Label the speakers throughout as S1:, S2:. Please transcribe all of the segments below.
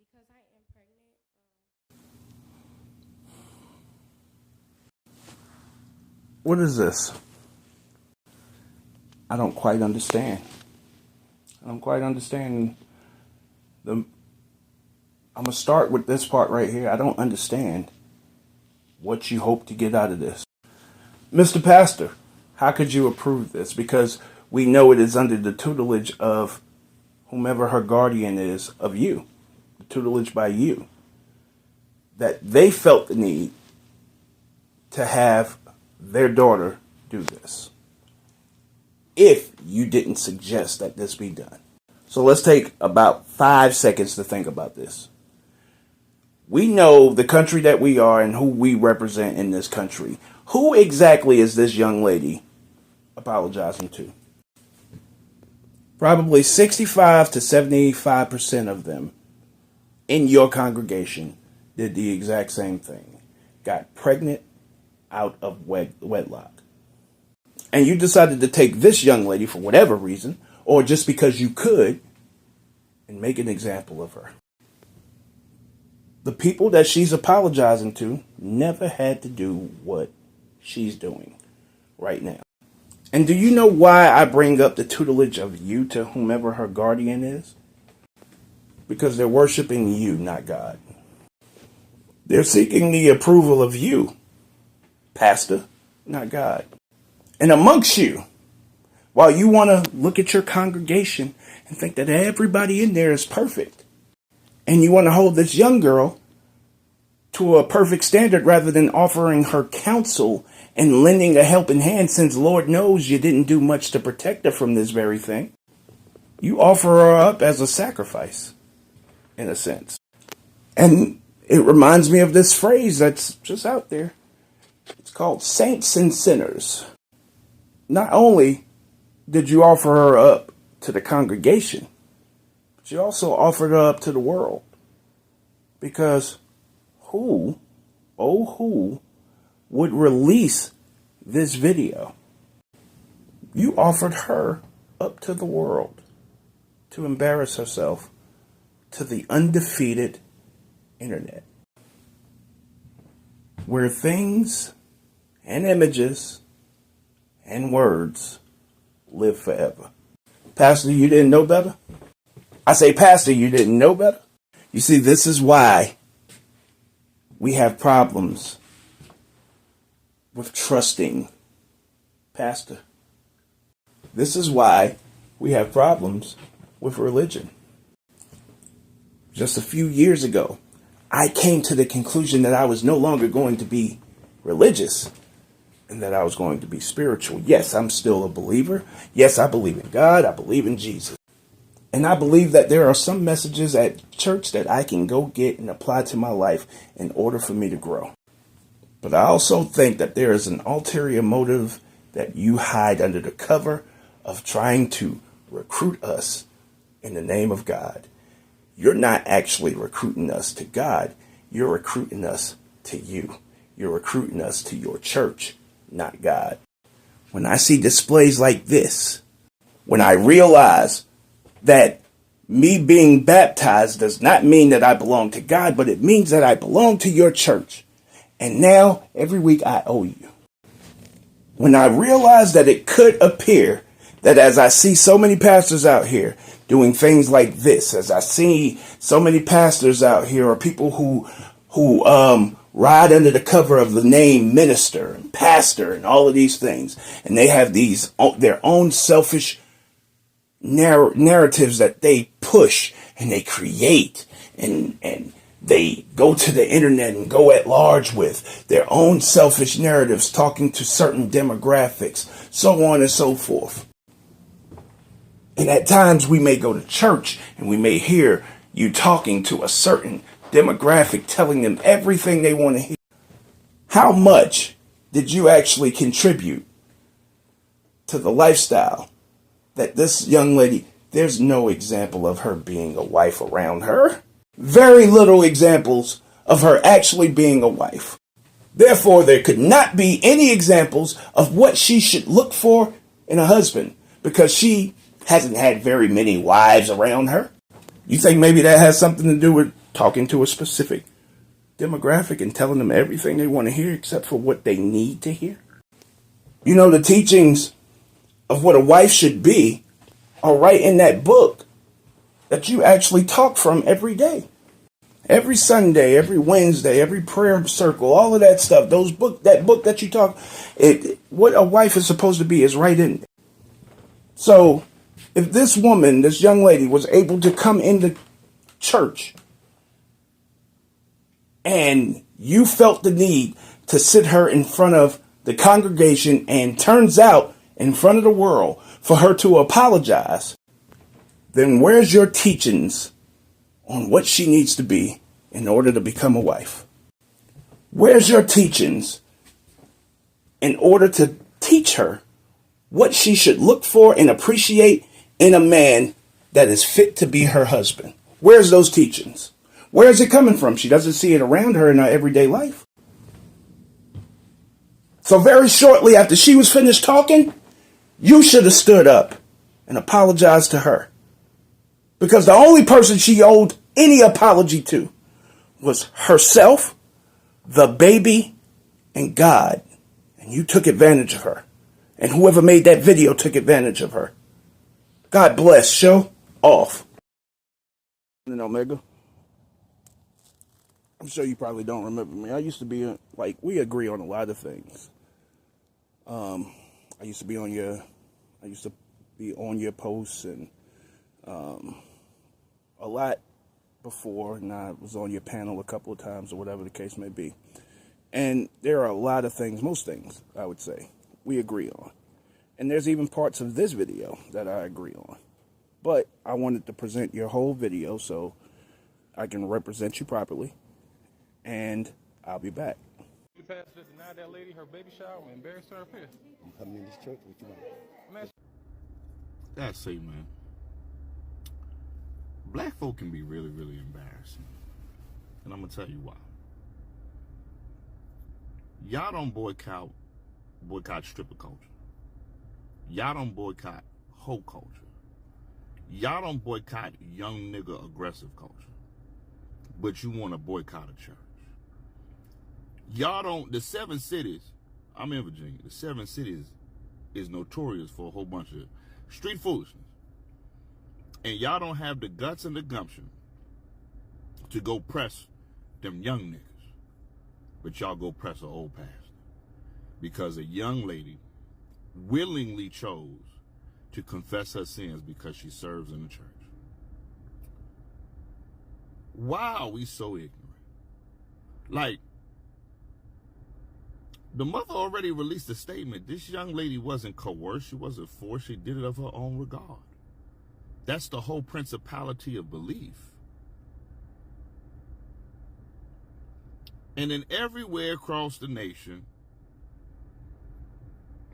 S1: because I am pregnant.
S2: What is this? I don't quite understand. I don't quite understand the. I'm going to start with this part right here. I don't understand what you hope to get out of this. Mr. Pastor, how could you approve this? Because we know it is under the tutelage of whomever her guardian is of you, the tutelage by you, that they felt the need to have their daughter do this. If you didn't suggest that this be done. So let's take about 5 seconds to think about this. We know the country that we are and who we represent in this country. Who exactly is this young lady apologizing to? Probably 65 to 75% of them in your congregation did the exact same thing. Got pregnant out of wedlock. And you decided to take this young lady for whatever reason, or just because you could, and make an example of her. The people that she's apologizing to never had to do what she's doing right now. And do you know why I bring up the tutelage of you to whomever her guardian is? Because they're worshiping you, not God. They're seeking the approval of you, Pastor, not God. And amongst you, while you want to look at your congregation and think that everybody in there is perfect, and you want to hold this young girl to a perfect standard rather than offering her counsel and lending a helping hand, since Lord knows you didn't do much to protect her from this very thing, you offer her up as a sacrifice, in a sense. And it reminds me of this phrase that's just out there. It's called saints and sinners. Not only did you offer her up to the congregation, but you also offered her up to the world. Because who would release this video? You offered her up to the world to embarrass herself to the undefeated internet, where things and images and words live forever. Pastor, you didn't know better? I say, Pastor, you didn't know better? You see, this is why we have problems with trusting Pastor. This is why we have problems with religion. Just a few years ago, I came to the conclusion that I was no longer going to be religious and that I was going to be spiritual. Yes, I'm still a believer. Yes, I believe in God. I believe in Jesus. And I believe that there are some messages at church that I can go get and apply to my life in order for me to grow. But I also think that there is an ulterior motive that you hide under the cover of trying to recruit us in the name of God. You're not actually recruiting us to God. You're recruiting us to you. You're recruiting us to your church, not God. When I see displays like this, when I realize that me being baptized does not mean that I belong to God, but it means that I belong to your church. And now, every week, I owe you. When I realize that it could appear that as I see so many pastors out here doing things like this, as I see so many pastors out here, or people who ride under the cover of the name minister and pastor and all of these things, and they have these their own selfish narratives that they push and they create, and they go to the internet and go at large with their own selfish narratives, talking to certain demographics, so on and so forth. And at times we may go to church and we may hear you talking to a certain demographic, telling them everything they want to hear. How much did you actually contribute to the lifestyle that this young lady, there's no example of her being a wife around her. Very little examples of her actually being a wife. Therefore, there could not be any examples of what she should look for in a husband, because she hasn't had very many wives around her. You think maybe that has something to do with talking to a specific demographic and telling them everything they want to hear except for what they need to hear? You know, the teachings of what a wife should be are right in that book that you actually talk from every day. Every Sunday, every Wednesday, every prayer circle, all of that stuff, that book that you talk, what a wife is supposed to be is right in there. So if this woman, this young lady, was able to come into church and you felt the need to sit her in front of the congregation and turns out in front of the world for her to apologize, then where's your teachings on what she needs to be in order to become a wife? Where's your teachings in order to teach her what she should look for and appreciate in a man that is fit to be her husband? Where's those teachings? Where is it coming from? She doesn't see it around her in her everyday life. So very shortly after she was finished talking, you should have stood up and apologized to her. Because the only person she owed any apology to was herself, the baby, and God. And you took advantage of her. And whoever made that video took advantage of her. God bless. Show off. Omega. I'm sure you probably don't remember me. I used to be we agree on a lot of things. I used to be on your posts and a lot before, and I was on your panel a couple of times or whatever the case may be. And there are a lot of things, most things, I would say, we agree on. And there's even parts of this video that I agree on. But I wanted to present your whole video so I can represent you properly. And I'll be back.
S1: You passed just denied that lady her baby shower and embarrassed her up here.
S3: You coming in this church? What you want?
S4: That's it, man. Black folk can be really, really embarrassing. And I'm going to tell you why. Y'all don't boycott stripper culture. Y'all don't boycott hoe culture. Y'all don't boycott young nigga aggressive culture. But you want to boycott a church. Y'all don't, the 7 cities, I'm in Virginia, the 7 cities is notorious for a whole bunch of street foolishness. And y'all don't have the guts and the gumption to go press them young niggas. But y'all go press an old pastor. Because a young lady willingly chose to confess her sins because she serves in the church. Why are we so ignorant? Like, the mother already released a statement. This young lady wasn't coerced. She wasn't forced. She did it of her own regard. That's the whole principality of belief. And then everywhere across the nation,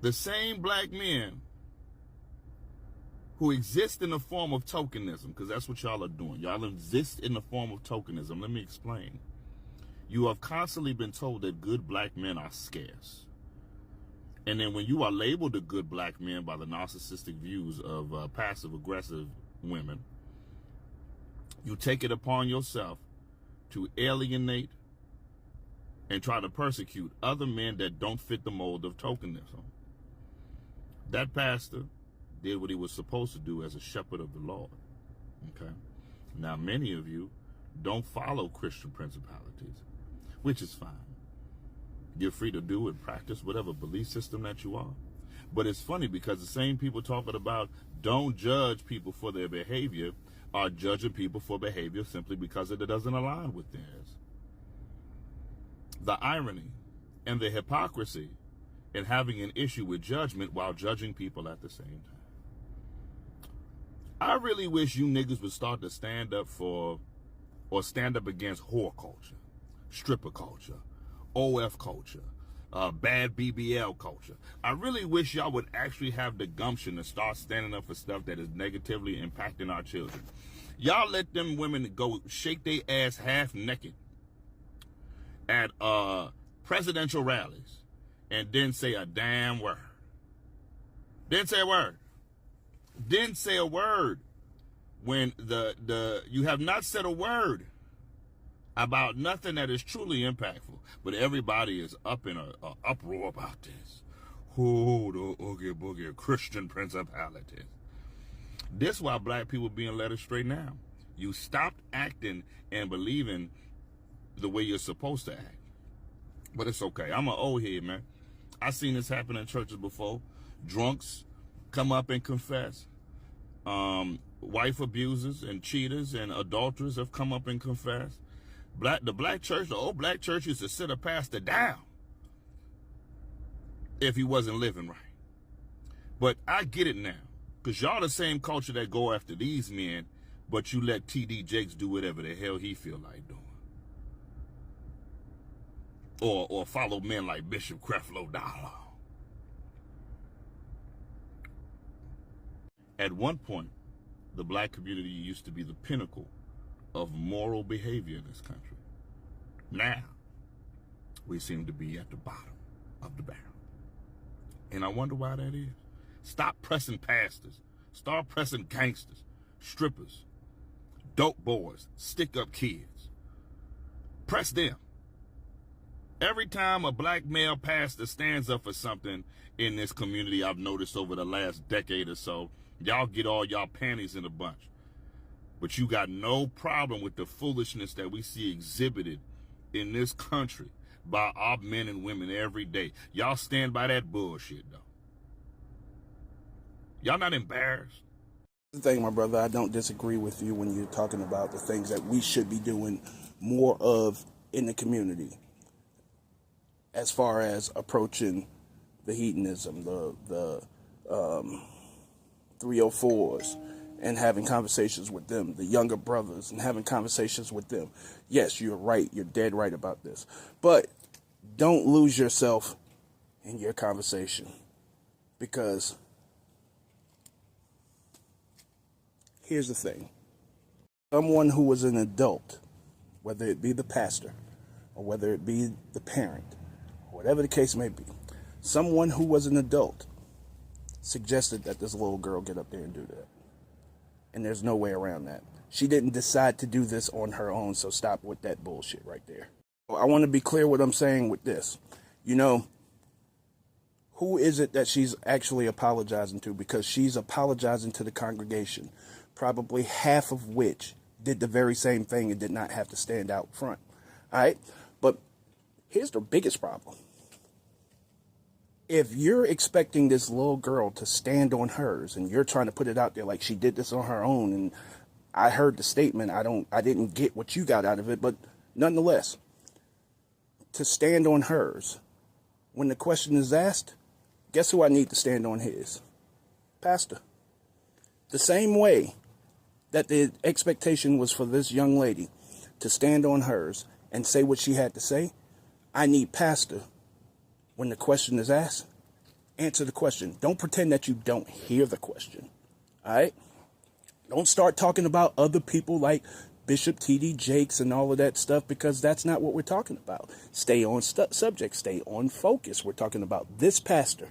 S4: the same black men who exist in the form of tokenism, because that's what y'all are doing. Y'all exist in the form of tokenism. Let me explain. You have constantly been told that good black men are scarce. And then when you are labeled a good black man by the narcissistic views of passive-aggressive women, you take it upon yourself to alienate and try to persecute other men that don't fit the mold of tokenism. That pastor did what he was supposed to do as a shepherd of the Lord. Okay? Now, many of you don't follow Christian principalities, which is fine. You're free to do and practice whatever belief system that you are. But it's funny because the same people talking about don't judge people for their behavior are judging people for behavior simply because it doesn't align with theirs. The irony and the hypocrisy in having an issue with judgment while judging people at the same time. I really wish you niggas would start to stand up for or stand up against whore culture, stripper culture, OF culture, bad BBL culture. I really wish y'all would actually have the gumption to start standing up for stuff that is negatively impacting our children. Y'all let them women go shake their ass half naked at presidential rallies and didn't say a damn word. Didn't say a word. Didn't say a word. when you have not said a word about nothing that is truly impactful, but everybody is up in a uproar about this. Oh, the oogie boogie Christian principalities. This is why black people being led astray now. You stopped acting and believing the way you're supposed to act. But it's okay. I'm an old head, man. I've seen this happen in churches before. Drunks come up and confess. Wife abusers and cheaters and adulterers have come up and confessed. The old black church used to sit a pastor down if he wasn't living right. But I get it now, because y'all the same culture that go after these men, but you let T.D. Jakes do whatever the hell he feel like doing. Or follow men like Bishop Creflo Dollar. At one point, the black community used to be the pinnacle of moral behavior in this country. Now, we seem to be at the bottom of the barrel. And I wonder why that is. Stop pressing pastors. Start pressing gangsters, strippers, dope boys, stick-up kids. Press them. Every time a black male pastor stands up for something in this community, I've noticed over the last decade or so, y'all get all y'all panties in a bunch. But you got no problem with the foolishness that we see exhibited in this country by our men and women every day. Y'all stand by that bullshit, though. Y'all not embarrassed?
S2: The thing, my brother, I don't disagree with you when you're talking about the things that we should be doing more of in the community as far as approaching the hedonism, the 304s, and having conversations with them, the younger brothers, and having conversations with them. Yes, you're right. You're dead right about this. But don't lose yourself in your conversation, because here's the thing. Someone who was an adult, whether it be the pastor or whether it be the parent, or whatever the case may be, someone who was an adult suggested that this little girl get up there and do that. And there's no way around that. She didn't decide to do this on her own, so stop with that bullshit right there. I want to be clear what I'm saying with this. You know, who is it that she's actually apologizing to? Because she's apologizing to the congregation, probably half of which did the very same thing and did not have to stand out front. All right? But here's the biggest problem. If you're expecting this little girl to stand on hers and you're trying to put it out there like she did this on her own, and I heard the statement, I didn't get what you got out of it, but nonetheless, to stand on hers, when the question is asked, guess who I need to stand on his? Pastor. The same way that the expectation was for this young lady to stand on hers and say what she had to say, I need Pastor. When the question is asked, answer the question. Don't pretend that you don't hear the question. All right? Don't start talking about other people like Bishop T.D. Jakes and all of that stuff, because that's not what we're talking about. Stay on subject. Stay on focus. We're talking about this pastor.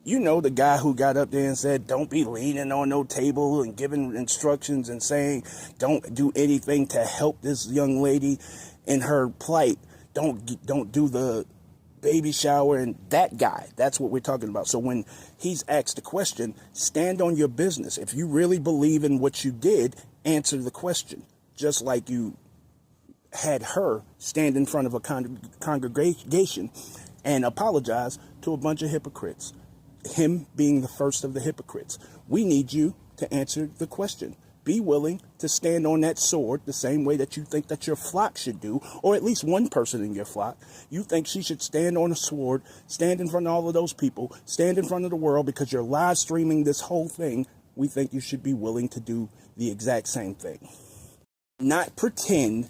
S2: You know, the guy who got up there and said, don't be leaning on no table and giving instructions and saying, don't do anything to help this young lady in her plight. Don't do the baby shower, and that guy. That's what we're talking about. So when he's asked the question, stand on your business. If you really believe in what you did, answer the question. Just like you had her stand in front of a congregation and apologize to a bunch of hypocrites. Him being the first of the hypocrites. We need you to answer the question. Be willing to stand on that sword the same way that you think that your flock should do, or at least one person in your flock. You think she should stand on a sword, stand in front of all of those people, stand in front of the world because you're live streaming this whole thing. We think you should be willing to do the exact same thing. Not pretend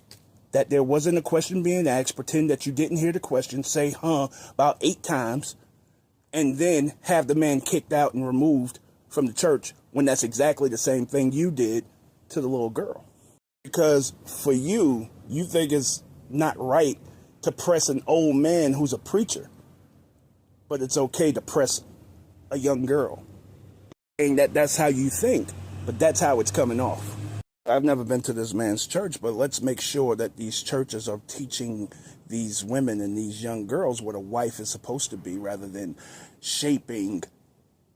S2: that there wasn't a question being asked, pretend that you didn't hear the question, say, about 8 times, and then have the man kicked out and removed from the church when that's exactly the same thing you did to the little girl. Because for you, you think it's not right to press an old man who's a preacher, but it's okay to press a young girl. And that's how you think. But that's how it's coming off. I've never been to this man's church, but let's make sure that these churches are teaching these women and these young girls what a wife is supposed to be, rather than shaping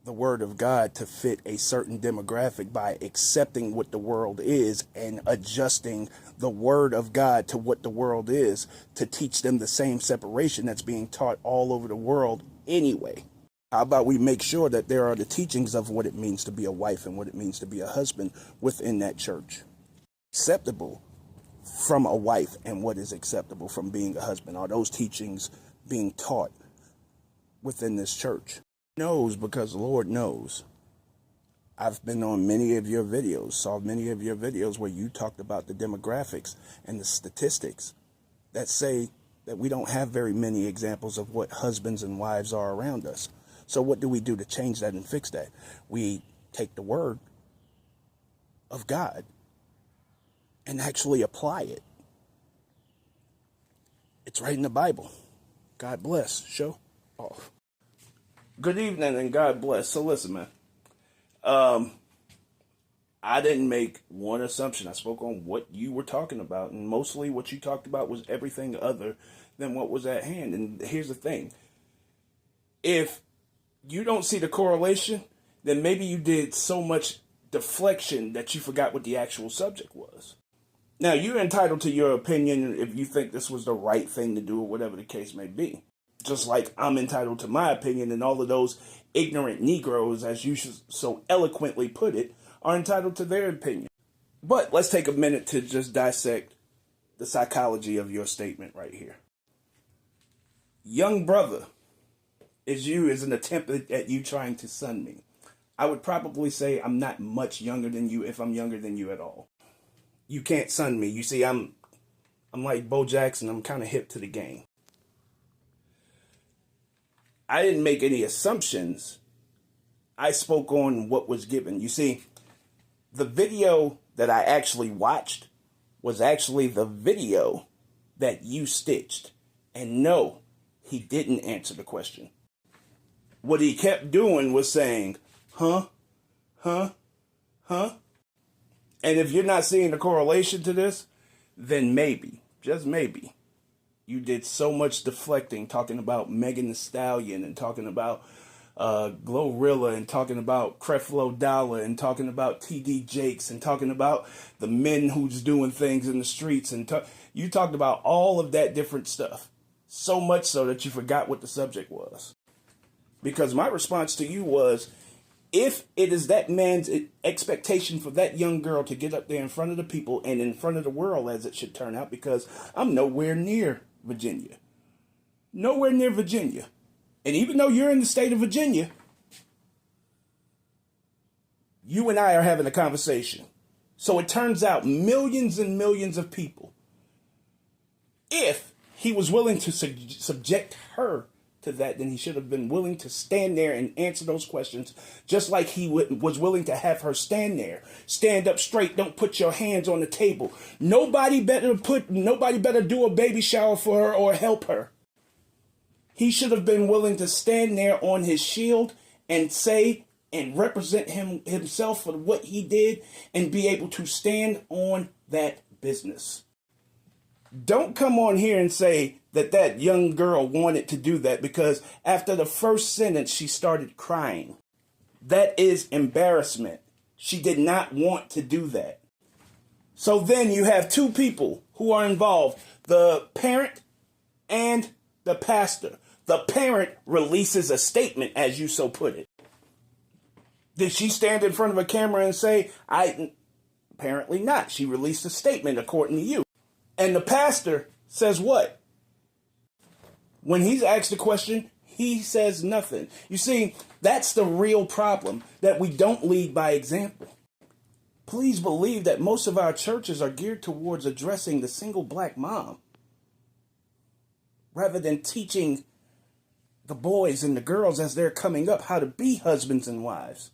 S2: the word of God to fit a certain demographic by accepting what the world is and adjusting the word of God to what the world is, to teach them the same separation that's being taught all over the world anyway. How about we make sure that there are the teachings of what it means to be a wife and what it means to be a husband within that church? Acceptable from a wife and what is acceptable from being a husband? Are those teachings being taught within this church? Knows, because the Lord knows. I've been on many of your videos, saw many of your videos where you talked about the demographics and the statistics that say that we don't have very many examples of what husbands and wives are around us. So what do we do to change that and fix that? We take the word of God and actually apply it. It's right in the Bible. God bless. Show off. Good evening and God bless. So listen, man. I didn't make one assumption. I spoke on what you were talking about, and mostly what you talked about was everything other than what was at hand. And here's the thing. If you don't see the correlation, then maybe you did so much deflection that you forgot what the actual subject was. Now, you're entitled to your opinion if you think this was the right thing to do or whatever the case may be. Just like I'm entitled to my opinion, and all of those ignorant Negroes, as you so eloquently put it, are entitled to their opinion. But let's take a minute to just dissect the psychology of your statement right here. Young brother is an attempt at you trying to son me. I would probably say I'm not much younger than you, if I'm younger than you at all. You can't son me. You see, I'm like Bo Jackson. I'm kind of hip to the game. I didn't make any assumptions. I spoke on what was given. You see, the video that I actually watched was actually the video that you stitched. And no, he didn't answer the question. What he kept doing was saying, huh, huh, huh. And if you're not seeing the correlation to this, then maybe, just maybe, you did so much deflecting, talking about Megan Thee Stallion and talking about Glorilla and talking about Creflo Dollar and talking about T.D. Jakes and talking about the men who's doing things in the streets. And you talked about all of that different stuff, so much so that you forgot what the subject was. Because my response to you was, if it is that man's expectation for that young girl to get up there in front of the people and in front of the world, as it should turn out, because I'm nowhere near Virginia. Nowhere near Virginia. And even though you're in the state of Virginia, you and I are having a conversation. So it turns out millions and millions of people, if he was willing to subject her to that, then he should have been willing to stand there and answer those questions, just like he was willing to have her stand there. Stand up straight. Don't put your hands on the table. Nobody better do a baby shower for her or help her. He should have been willing to stand there on his shield and say and represent himself for what he did and be able to stand on that business. Don't come on here and say that young girl wanted to do that because after the first sentence, she started crying. That is embarrassment. She did not want to do that. So then you have two people who are involved, the parent and the pastor. The parent releases a statement, as you so put it. Did she stand in front of a camera and say, apparently not. She released a statement according to you. And the pastor says what? When he's asked a question, he says nothing. You see, that's the real problem, that we don't lead by example. Please believe that most of our churches are geared towards addressing the single black mom, rather than teaching the boys and the girls as they're coming up how to be husbands and wives.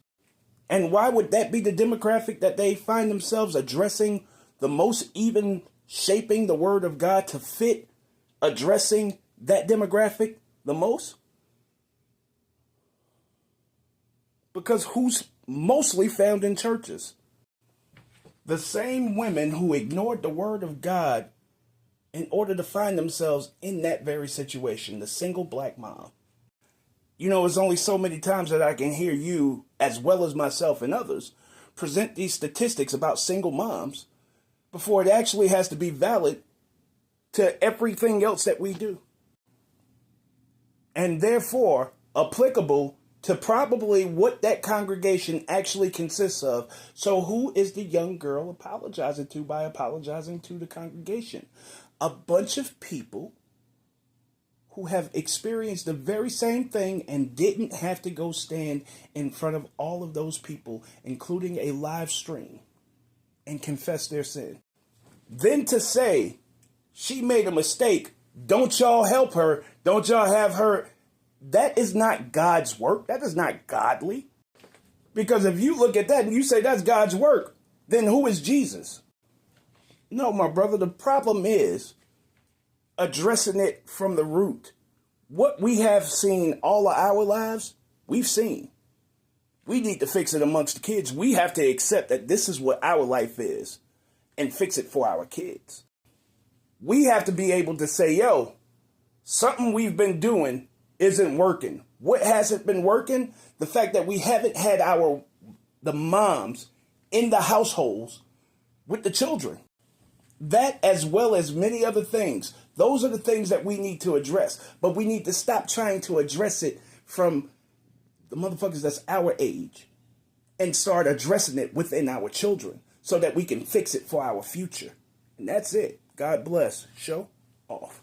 S2: And why would that be the demographic that they find themselves addressing the most, even shaping the word of God to fit addressing that demographic the most? Because who's mostly found in churches? The same women who ignored the word of God in order to find themselves in that very situation, the single black mom. You know, it's only so many times that I can hear you, as well as myself and others, present these statistics about single moms before it actually has to be valid to everything else that we do. And therefore, applicable to probably what that congregation actually consists of. So who is the young girl apologizing to by apologizing to the congregation? A bunch of people who have experienced the very same thing and didn't have to go stand in front of all of those people, including a live stream, and confess their sin. Then to say, she made a mistake, don't y'all help her, don't y'all have her. That is not God's work. That is not godly. Because if you look at that and you say that's God's work, then who is Jesus? No, my brother, the problem is addressing it from the root. What we have seen all of our lives, we've seen. We need to fix it amongst the kids. We have to accept that this is what our life is and fix it for our kids. We have to be able to say, yo, something we've been doing isn't working. What hasn't been working? The fact that we haven't had the moms in the households with the children. That, as well as many other things, those are the things that we need to address. But we need to stop trying to address it from the motherfuckers that's our age and start addressing it within our children so that we can fix it for our future. And that's it. God bless. Show off.